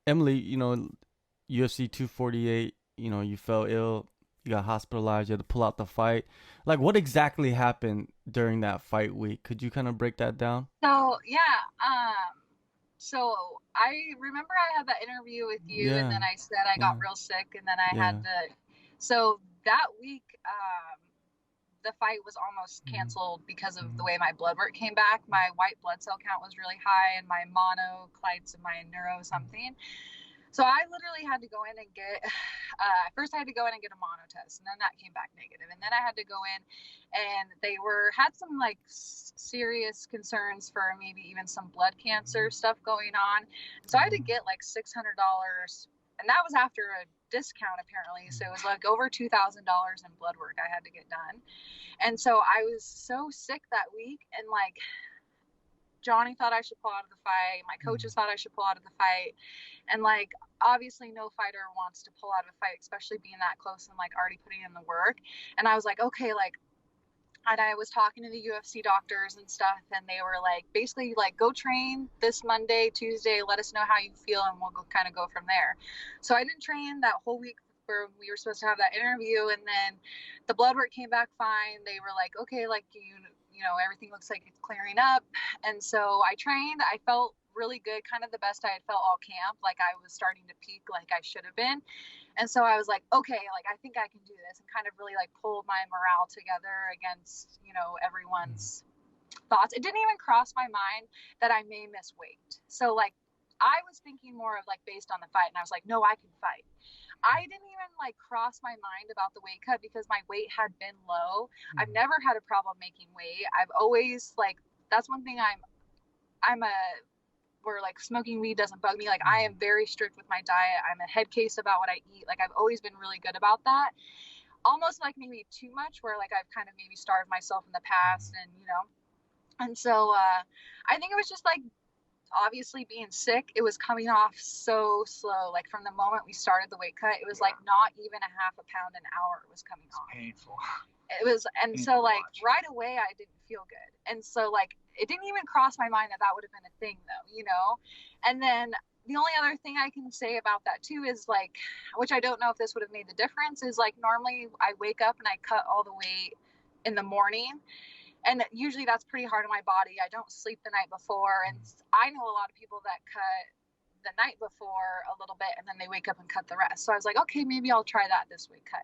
Emily, UFC 248, you fell ill, you got hospitalized, you had to pull out the fight. Like, what exactly happened during that fight week? Could you kind of break that down? So yeah, so I remember I had that interview with you, and then Yeah, I said I got yeah, real sick, and then I had yeah. to. So that week, the fight was almost Mm-hmm. canceled because of the Mm-hmm. way my blood work came back. My white blood cell count was really high, and my monoclites and my neuro something. So I literally had to go in and get, first I had to go in and get a mono test, and then that came back negative. And then I had to go in, and they had some like serious concerns for maybe even some blood cancer stuff going on. And so I had to get like $600, and that was after a discount apparently. So it was like over $2,000 in blood work I had to get done. And so I was so sick that week, and like Johnny thought I should pull out of the fight. My coaches thought I should pull out of the fight. And like, obviously, no fighter wants to pull out of a fight, especially being that close and like already putting in the work. And I was like, okay, like, and I was talking to the UFC doctors and stuff, and they were like, basically, like, go train this Monday, Tuesday, let us know how you feel, and we'll go kind of go from there. So I didn't train that whole week where we were supposed to have that interview, and then the blood work came back fine. They were like, okay, like, everything looks like it's clearing up. And so I trained. I felt really good, kind of the best I had felt all camp. Like I was starting to peak like I should have been. And so I was like, okay, like I think I can do this, and kind of really like pulled my morale together against, everyone's thoughts. It didn't even cross my mind that I may miss weight. So like I was thinking more of like based on the fight, and I was like, no, I can fight. I didn't even like cross my mind about the weight cut because my weight had been low. I've never had a problem making weight. I've always like that's one thing I'm a where like smoking weed doesn't bug me. Like I am very strict with my diet. I'm a head case about what I eat. Like I've always been really good about that. Almost like maybe too much where like I've kind of maybe starved myself in the past, and so I think it was just like obviously being sick, it was coming off so slow. Like from the moment we started the weight cut, it was like not even a half a pound an hour was coming It's off. painful. It was, and Painful so to like watch. right away I didn't feel good. And so like it didn't even cross my mind that that would have been a thing though. And then the only other thing I can say about that too is like, which I don't know if this would have made the difference, is like normally I wake up and I cut all the weight in the morning, and usually that's pretty hard on my body. I don't sleep the night before, and I know a lot of people that cut the night before a little bit and then they wake up and cut the rest. So I was like, okay, maybe I'll try that this week cut.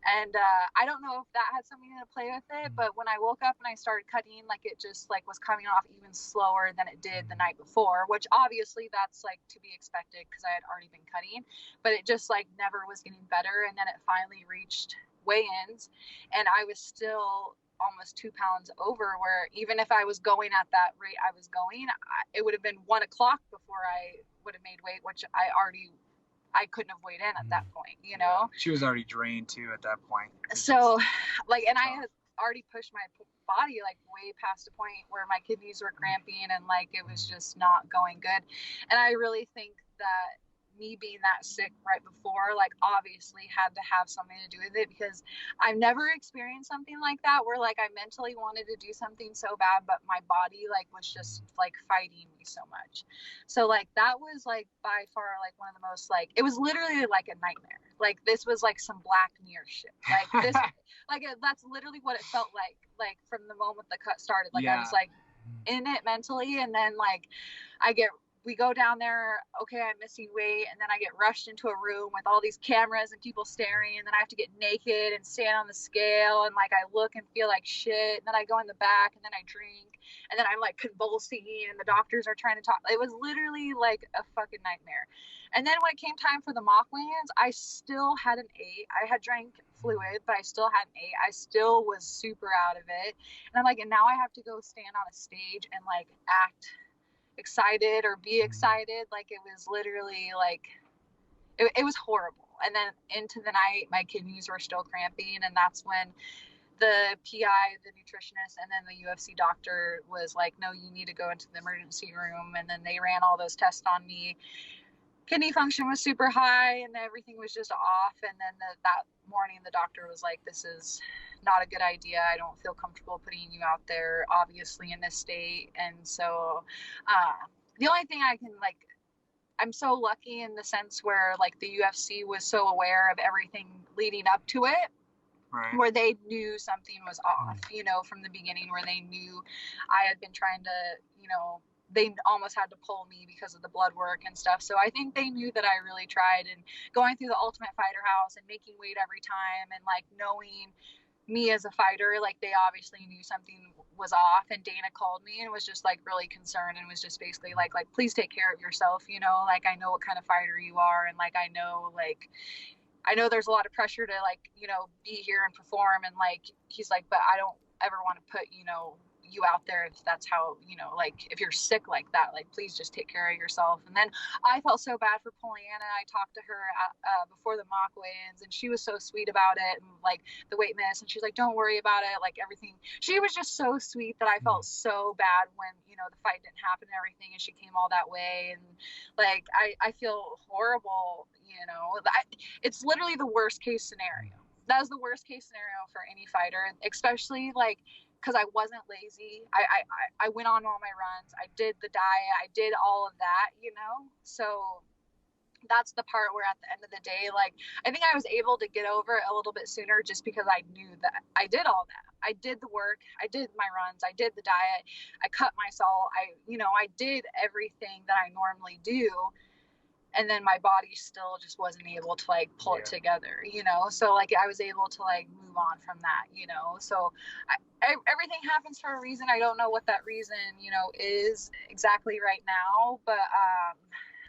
And I don't know if that had something to play with it, but when I woke up and I started cutting, like it just like was coming off even slower than it did the night before, which obviously that's like to be expected because I had already been cutting, but it just like never was getting better. And then it finally reached weigh-ins, and I was still almost 2 pounds over, where even if I was going at that rate I was going, it would have been 1 o'clock before I would have made weight, which I couldn't have weighed in at that point. Yeah. She was already drained too at that point. So like, and I had already pushed my body like way past a point where my kidneys were cramping, and like it was just not going good. And I really think that me being that sick right before, like obviously had to have something to do with it, because I've never experienced something like that where like I mentally wanted to do something so bad, but my body like was just like fighting me so much. So like that was like by far like one of the most, like it was literally like a nightmare. Like this was like some Black Mirror shit. Like this, like that's literally what it felt like. Like from the moment the cut started, like I was like in it mentally, and then like I get we go down there, okay, I'm missing weight, and then I get rushed into a room with all these cameras and people staring, and then I have to get naked and stand on the scale, and like I look and feel like shit, and then I go in the back, and then I drink, and then I'm like convulsing, and the doctors are trying to talk. It was literally like a fucking nightmare. And then when it came time for the mock weigh-ins, I still hadn't ate. I had drank fluid, but I still hadn't ate. I still was super out of it. And I'm like, and now I have to go stand on a stage and like act excited or be excited. Like it was literally like it was horrible. And then into the night my kidneys were still cramping, and that's when the PI, the nutritionist, and then the UFC doctor was like, no, you need to go into the emergency room. And then they ran all those tests on me. Kidney function was super high and everything was just off. And then that morning the doctor was like, this is not a good idea. I don't feel comfortable putting you out there obviously in this state. And so the only thing I can like I'm so lucky in the sense where like the UFC was so aware of everything leading up to it, Right. where they knew something was off, you know, from the beginning, where they knew I had been trying to, you know, they almost had to pull me because of the blood work and stuff. So I think they knew that I really tried, and going through the Ultimate Fighter House and making weight every time, and like knowing me as a fighter, like they obviously knew something was off. And Dana called me and was just like really concerned, and was just basically like please take care of yourself, you know, like I know what kind of fighter you are, and like I know there's a lot of pressure to like, you know, be here and perform, and like he's like, but I don't ever want to put, you know, you out there if that's how, you know, like if you're sick like that, like please just take care of yourself. And then I felt so bad for Polyana. I talked to her before the mock weigh-ins, and she was so sweet about it, and like the weight miss, and she's like, don't worry about it, like everything. She was just so sweet that I felt so bad when, you know, the fight didn't happen and everything, and she came all that way. And like I feel horrible, you know. It's literally the worst case scenario. That was the worst case scenario for any fighter, especially like because I wasn't lazy. I went on all my runs. I did the diet. I did all of that, you know. So that's the part where at the end of the day, like I think I was able to get over it a little bit sooner, just because I knew that I did all that. I did the work. I did my runs. I did the diet. I cut my salt. I did everything that I normally do. And then my body still just wasn't able to like pull it together, you know. So like I was able to like move on from that, you know. So everything happens for a reason. I don't know what that reason, you know, is exactly right now, but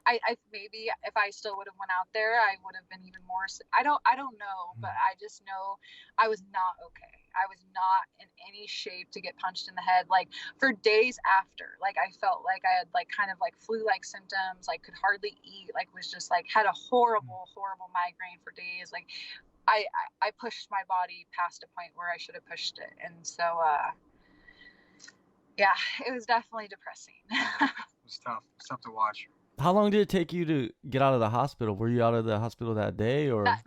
I maybe if I still would have went out there, I would have been even more. I don't know, but I just know I was not okay. I was not in any shape to get punched in the head. Like for days after, like I felt like I had like kind of like flu-like symptoms, like could hardly eat, like was just like had a horrible migraine for days. Like I pushed my body past a point where I should have pushed it. And so yeah, it was definitely depressing. It was tough. It's tough to watch. How long did it take you to get out of the hospital? Were you out of the hospital that day, or that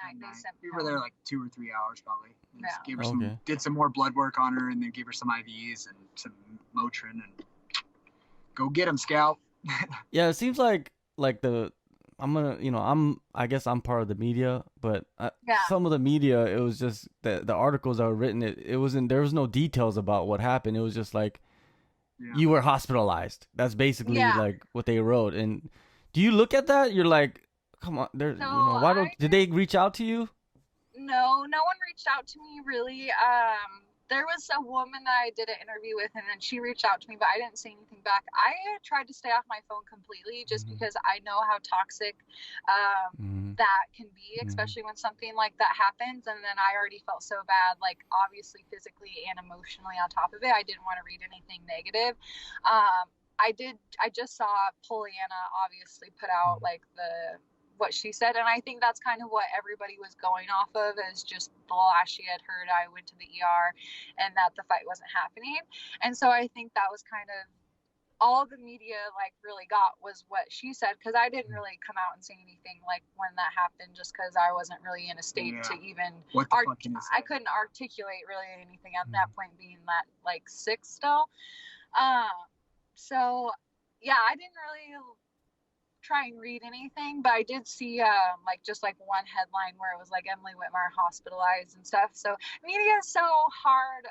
night they sent me we were there like 2 or 3 hours probably. Yeah. Gave her did some more blood work on her, and then gave her some IVs and some Motrin, and go get him, Scout. Yeah, it seems like I guess I'm part of the media, but some of the media, it was just the articles that were written, there was no details about what happened. It was just like you were hospitalized. That's basically like what they wrote. And do you look at that? You're like, come on, did they reach out to you? No one reached out to me really. There was a woman that I did an interview with, and then she reached out to me, but I didn't say anything back. I tried to stay off my phone completely, just because I know how toxic that can be, especially when something like that happens. And then I already felt so bad, like obviously physically and emotionally on top of it. I didn't want to read anything negative. I just saw Polyana obviously put out like what she said, and I think that's kind of what everybody was going off of, is just the last she had heard I went to the ER and that the fight wasn't happening. And so I think that was kind of all the media like really got was what she said, because I didn't really come out and say anything like when that happened, just because I wasn't really in a state to even I couldn't articulate really anything at that point, being that like sick still. So yeah, I didn't really try and read anything, but I did see just one headline where it was like Emily Whitmire hospitalized and stuff. So media is so hard.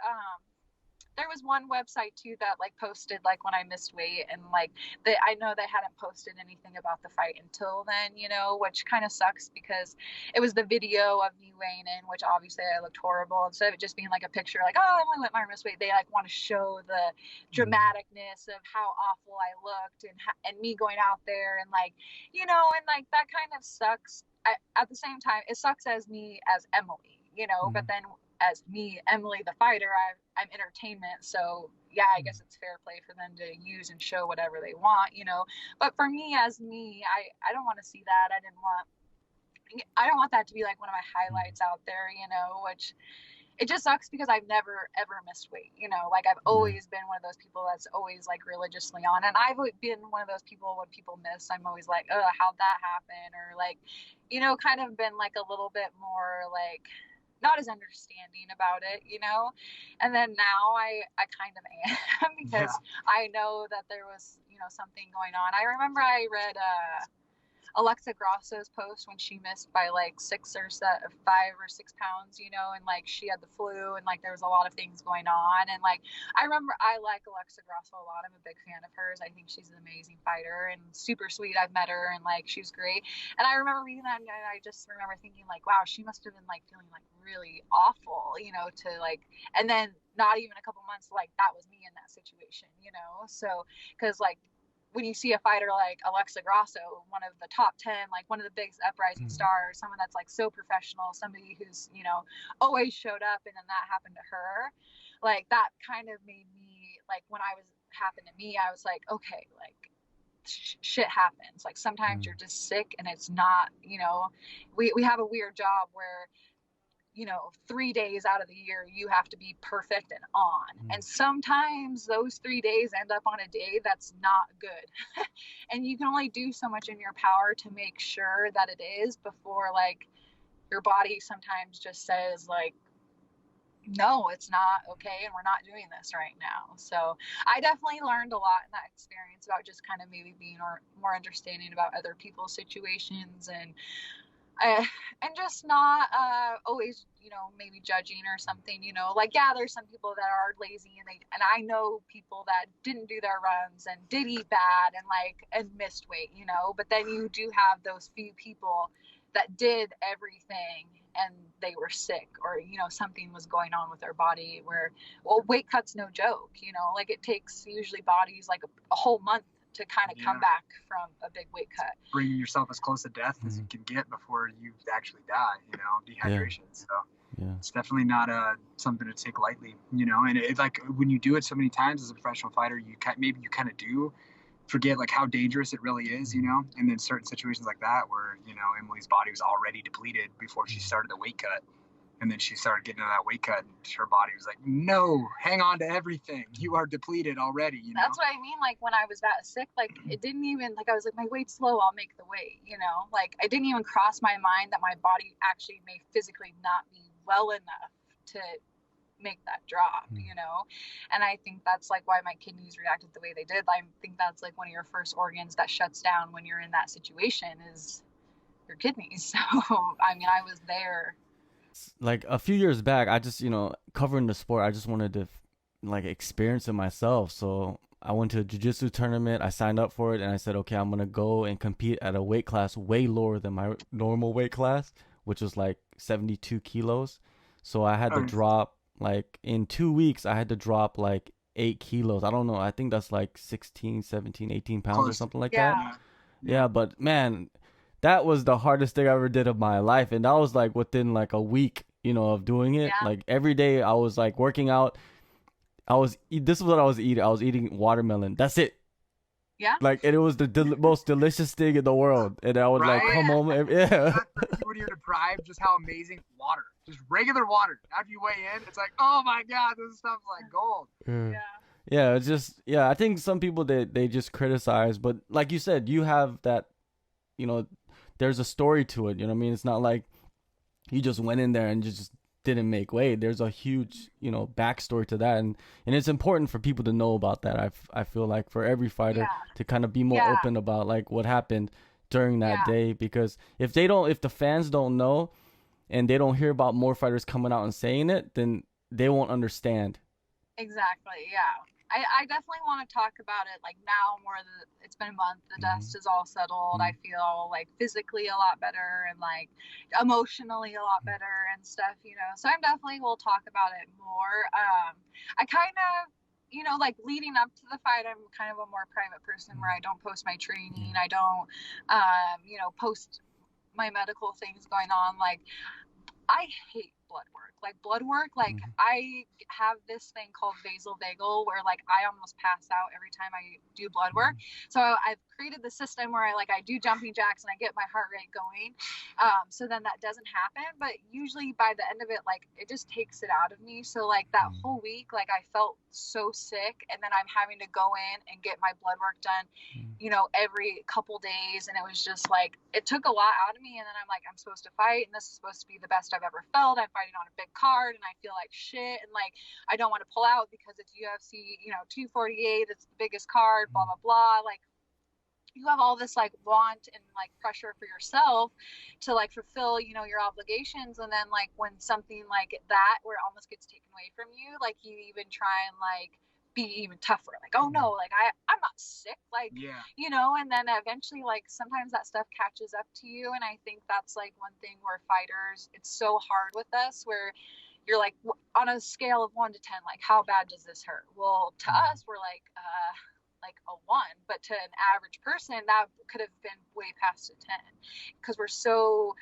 There was one website too that like posted like when I missed weight, and like I know they hadn't posted anything about the fight until then, you know, which kind of sucks, because it was the video of me weighing in, which obviously I looked horrible. Instead of it just being like a picture like, oh, Emily Whitmire missed weight, they like want to show the dramaticness of how awful I looked, and me going out there and like, you know, and like that kind of sucks. At the same time, it sucks as me as Emily, you know, but then as me, Emily the fighter, I'm entertainment, so yeah, I guess it's fair play for them to use and show whatever they want, you know. But for me as me, I don't want to see that. I don't want that to be like one of my highlights out there, you know, which it just sucks, because I've never ever missed weight, you know. Like I've always been one of those people that's always like religiously on, and I've been one of those people when people miss, I'm always like, oh, how'd that happen, or like, you know, kind of been like a little bit more like not as understanding about it, you know. And then now I kind of am because I know that there was, you something going on. I remember I read Alexa Grasso's post when she missed by like 5 or 6 pounds, and like she had the flu and like there was a lot of things going on. And like, I remember I like Alexa Grasso a lot. I'm a big fan of hers. I think she's an amazing fighter and super sweet. I've met her and like, she's great. And I remember reading that and I just remember thinking like, wow, she must have been like feeling like really awful, to like, and then not even a couple months, like that was me in that situation, so, cause like, when you see a fighter like Alexa Grasso, one of the top 10, like one of the biggest uprising stars, someone that's like so professional, somebody who's, always showed up, and then that happened to her, like that kind of made me like, when happened to me, I was like, okay, like shit happens. Like sometimes you're just sick and it's not, we have a weird job where 3 days out of the year you have to be perfect and on, and sometimes those 3 days end up on a day that's not good. And you can only do so much in your power to make sure that it is before like your body sometimes just says like, no, it's not okay and we're not doing this right now. So I definitely learned a lot in that experience about just kind of maybe being more understanding about other people's situations, and just not always, maybe judging or something, like, yeah, there's some people that are lazy and I know people that didn't do their runs and did eat bad and missed weight, but then you do have those few people that did everything and they were sick, or, something was going on with their body where, well, weight cut's no joke, like it takes usually bodies like a whole month to kind of come back from a big weight cut. Bringing yourself as close to death as you can get before you actually die, dehydration. So it's definitely not something to take lightly, and it's like when you do it so many times as a professional fighter, you kind of do forget like how dangerous it really is, and then certain situations like that where, Emily's body was already depleted before she started the weight cut. And then she started getting into that weight cut, and her body was like, no, hang on to everything. You are depleted already, That's what I mean. Like, when I was that sick, like, it didn't even, like, I was like, my weight's low, I'll make the weight, Like, I didn't even cross my mind that my body actually may physically not be well enough to make that drop, And I think that's, like, why my kidneys reacted the way they did. I think that's, like, one of your first organs that shuts down when you're in that situation is your kidneys. So, I mean, I was there. Like a few years back, I just, covering the sport, I just wanted to like experience it myself. So I went to a jiu-jitsu tournament. I signed up for it and I said, okay, I'm going to go and compete at a weight class way lower than my normal weight class, which was like 72 kilos. So I had to drop like in 2 weeks, I had to drop like 8 kilos. I don't know. I think that's like 16, 17, 18 pounds or something like that. Yeah. But man, that was the hardest thing I ever did of my life. And that was like within like a week, of doing it. Yeah. Like every day I was like working out. This is what I was eating. I was eating watermelon. That's it. Yeah. Like, and it was the most delicious thing in the world. And I would like come home. Yeah. When you're deprived, just how amazing water, just regular water. After you weigh in, it's like, oh my God, this stuff's like gold. Yeah. Yeah. It's just, I think some people, they just criticize, but like you said, you have that, there's a story to it. You know what I mean? It's not like you just went in there and just didn't make weight. There's a huge, backstory to that. And it's important for people to know about that. I feel like for every fighter to kind of be more open about like what happened during that day, because if the fans don't know and they don't hear about more fighters coming out and saying it, then they won't understand. Exactly. Yeah. I definitely want to talk about it like now more than it's been a month. The dust is all settled. I feel like physically a lot better and like emotionally a lot better and stuff, So I'm definitely will talk about it more. I kind of, like leading up to the fight, I'm kind of a more private person where I don't post my training. I don't, post my medical things going on. Like, I hate blood work. Like I have this thing called vasovagal where like I almost pass out every time I do blood work. So I've created the system where I do jumping jacks and I get my heart rate going. So then that doesn't happen, but usually by the end of it, like it just takes it out of me. So like that whole week, like I felt so sick, and then I'm having to go in and get my blood work done, every couple days. And it was just like, it took a lot out of me. And then I'm like, I'm supposed to fight and this is supposed to be the best I've ever felt. I'm fighting on a big card and I feel like shit and like I don't want to pull out because it's UFC, 248, it's the biggest card, blah blah blah. Like you have all this like want and like pressure for yourself to like fulfill, your obligations, and then like when something like that where it almost gets taken away from you, like you even try and like be even tougher, like, oh no, like I'm not sick, like, and then eventually like sometimes that stuff catches up to you. And I think that's like one thing where fighters, it's so hard with us, where you're like on a scale of 1 to 10, like how bad does this hurt? Well, to us, we're like a 1, but to an average person that could have been way past a 10, because we're so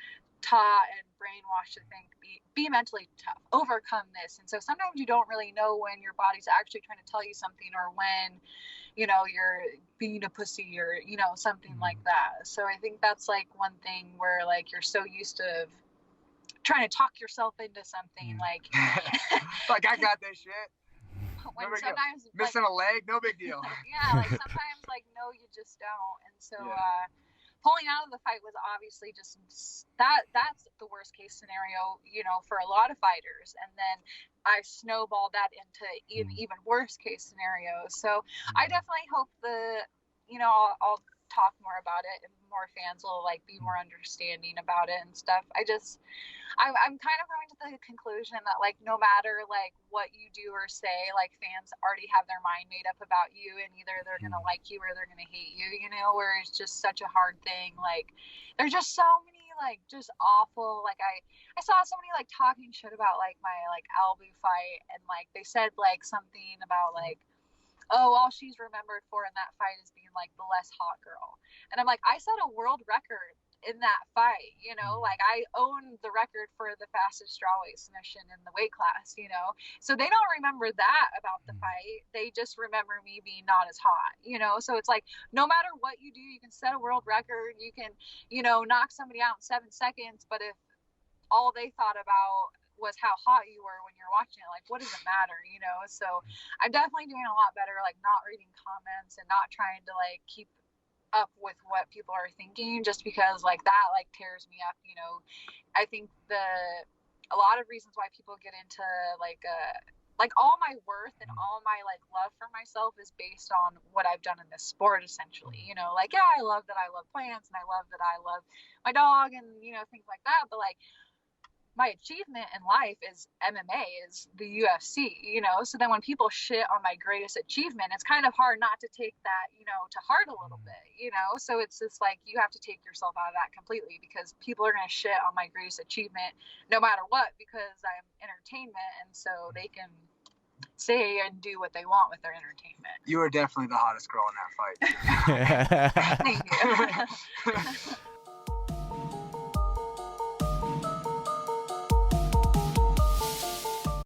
taught and brainwashed to think be mentally tough, overcome this. And so sometimes you don't really know when your body's actually trying to tell you something, or when you're being a pussy, or something like that. So I think that's like one thing where like you're so used to trying to talk yourself into something, like like I got this shit. When sometimes missing a leg, no big deal. Yeah, like sometimes like no, you just don't. And so pulling out of the fight was obviously just that's the worst case scenario, for a lot of fighters. And then I snowballed that into even worse case scenarios. So I definitely hope I'll talk more about it and more fans will like be more understanding about it and stuff. I'm kind of coming to the conclusion that like no matter like what you do or say, like fans already have their mind made up about you, and either they're gonna like you or they're gonna hate you, where it's just such a hard thing. Like there's just so many like just awful, like I saw somebody like talking shit about like my like Albu fight, and like they said like something about like, oh, all she's remembered for in that fight is being like the less hot girl. And I'm like, I set a world record in that fight, like I own the record for the fastest strawweight submission in the weight class, so they don't remember that about the fight. They just remember me being not as hot, so it's like no matter what you do, you can set a world record, you can knock somebody out in 7 seconds, but if all they thought about was how hot you were when you're watching it, like what does it matter, so I'm definitely doing a lot better, like not reading comments and not trying to like keep up with what people are thinking, just because like that like tears me up. I think a lot of reasons why people get into like all my worth and all my like love for myself is based on what I've done in this sport, essentially. Like I love that I love plants, and I love that I love my dog, and things like that, but like my achievement in life is MMA, is the UFC, so then when people shit on my greatest achievement, it's kind of hard not to take that, to heart a little bit, so it's just like you have to take yourself out of that completely, because people are going to shit on my greatest achievement no matter what, because I'm entertainment, and so they can say and do what they want with their entertainment. You are definitely the hottest girl in that fight. Thank you.